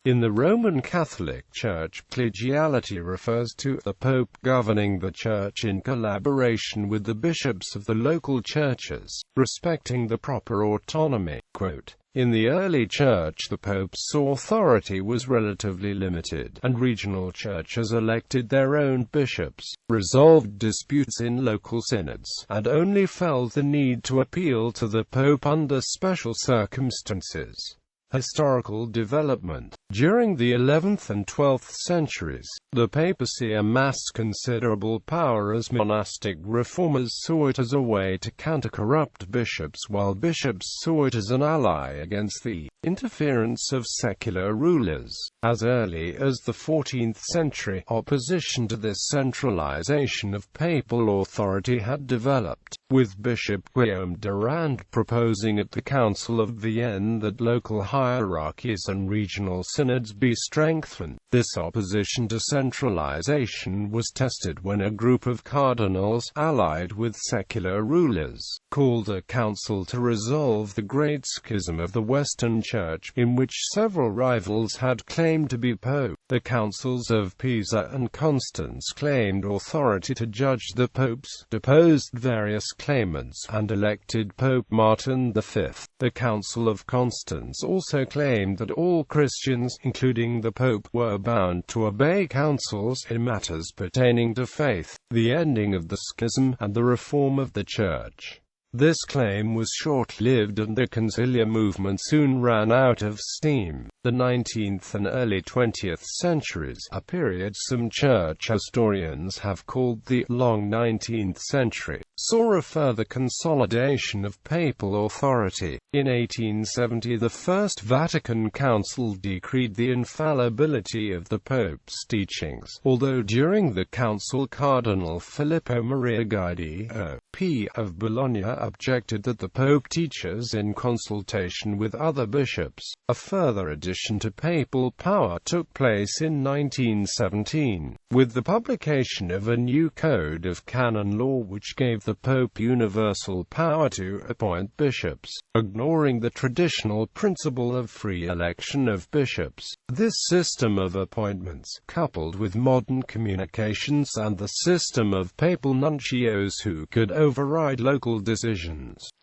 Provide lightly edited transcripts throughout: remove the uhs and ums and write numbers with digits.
In the Roman Catholic Church, collegiality refers to the Pope governing the Church in collaboration with the bishops of the local churches, respecting the proper autonomy. Quote, "In the early Church the Pope's authority was relatively limited, and regional churches elected their own bishops, resolved disputes in local synods, and only felt the need to appeal to the Pope under special circumstances." Historical development. During the 11th and 12th centuries, the papacy amassed considerable power as monastic reformers saw it as a way to counter corrupt bishops, while bishops saw it as an ally against the interference of secular rulers. As early as the 14th century, opposition to this centralization of papal authority had developed, with Bishop Guillaume Durand proposing at the Council of Vienne that local hierarchies and regional synods be strengthened. This opposition to centralization was tested when a group of cardinals, allied with secular rulers, called a council to resolve the Great Schism of the Western Church, in which several rivals had claimed to be pope. The councils of Pisa and Constance claimed authority to judge the popes, deposed various claimants, and elected Pope Martin V. The Council of Constance also claimed that all Christians, including the Pope, were bound to obey councils in matters pertaining to faith, the ending of the schism, and the reform of the Church. This claim was short-lived and the conciliar movement soon ran out of steam. The 19th and early 20th centuries, a period some church historians have called the long 19th century, saw a further consolidation of papal authority. In 1870 the First Vatican Council decreed the infallibility of the Pope's teachings, although during the council Cardinal Filippo Maria Guidi, O.P. of Bologna, objected that the Pope teaches in consultation with other bishops. A further addition to papal power took place in 1917, with the publication of a new code of canon law which gave the Pope universal power to appoint bishops, ignoring the traditional principle of free election of bishops. This system of appointments, coupled with modern communications and the system of papal nuncios who could override local decisions,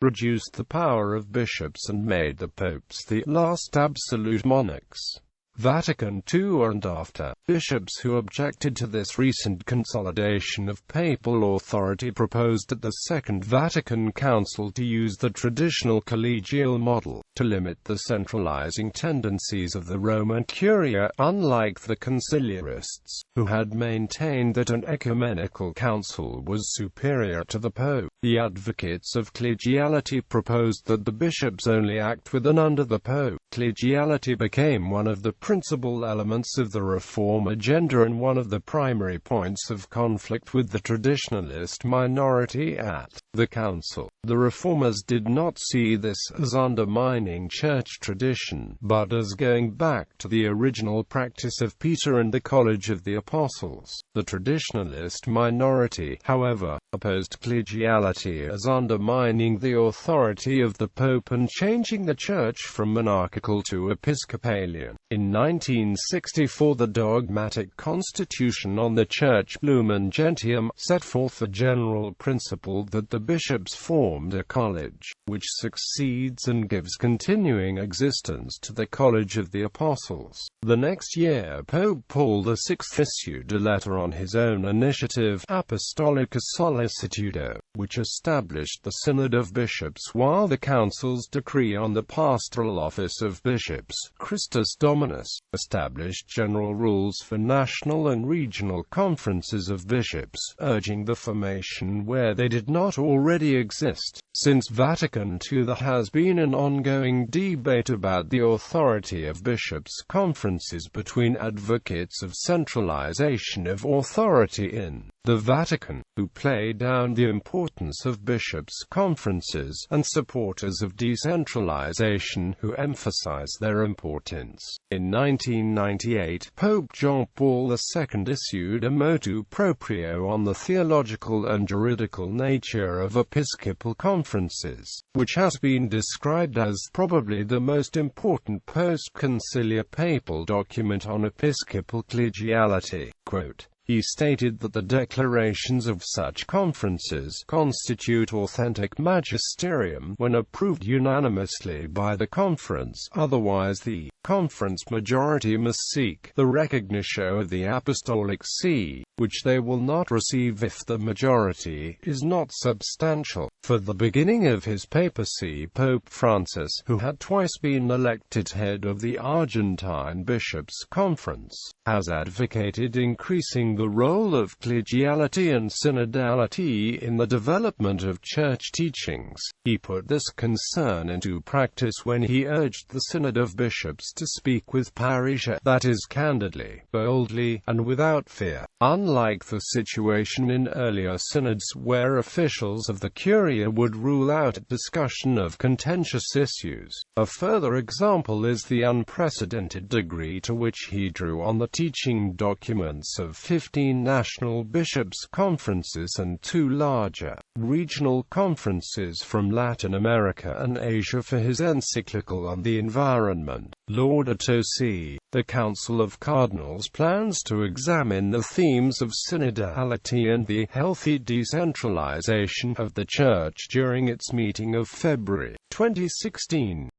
reduced the power of bishops and made the popes the last absolute monarchs. Vatican II and after, bishops who objected to this recent consolidation of papal authority proposed at the Second Vatican Council to use the traditional collegial model, to limit the centralizing tendencies of the Roman Curia, unlike the conciliarists, who had maintained that an ecumenical council was superior to the Pope. The advocates of collegiality proposed that the bishops only act with and under the Pope. Collegiality became one of the principal elements of the reform agenda and one of the primary points of conflict with the traditionalist minority at the council. The reformers did not see this as undermining church tradition, but as going back to the original practice of Peter and the College of the Apostles. The traditionalist minority, however, opposed collegiality as undermining the authority of the Pope and changing the Church from monarchical to Episcopalian. In 1964 the dogmatic Constitution on the Church Lumen Gentium set forth the general principle that the bishops formed a college, which succeeds and gives continuing existence to the College of the Apostles. The next year Pope Paul VI issued a letter on his own initiative, Apostolica Sollicitudo, which established the Synod of Bishops, while the Council's decree on the pastoral office of bishops, Christus Dominus, established general rules for national and regional conferences of bishops, urging the formation where they did not already exist. Since Vatican II there has been an ongoing debate about the authority of bishops' conferences between advocates of centralization of authority in the Vatican, who played down the importance of bishops' conferences, and supporters of decentralization, who emphasize their importance. In 1998, Pope John Paul II issued a motu proprio on the theological and juridical nature of episcopal conferences, which has been described as probably the most important post-conciliar papal document on episcopal collegiality. Quote, he stated that the declarations of such conferences constitute authentic magisterium when approved unanimously by the conference, otherwise the conference majority must seek the recognition of the Apostolic See, which they will not receive if the majority is not substantial. For the beginning of his papacy, Pope Francis, who had twice been elected head of the Argentine Bishops' Conference, has advocated increasing the role of collegiality and synodality in the development of church teachings. He put this concern into practice when he urged the Synod of Bishops to speak with parishes, that is, candidly, boldly, and without fear. Unlike the situation in earlier synods where officials of the Curia would rule out discussion of contentious issues, a further example is the unprecedented degree to which he drew on the teaching documents of 15 national bishops' conferences and 2 larger, regional conferences from Latin America and Asia for his encyclical on the environment, Laudato Si'. The Council of Cardinals plans to examine the themes of synodality and the healthy decentralization of the Church during its meeting of February 2016.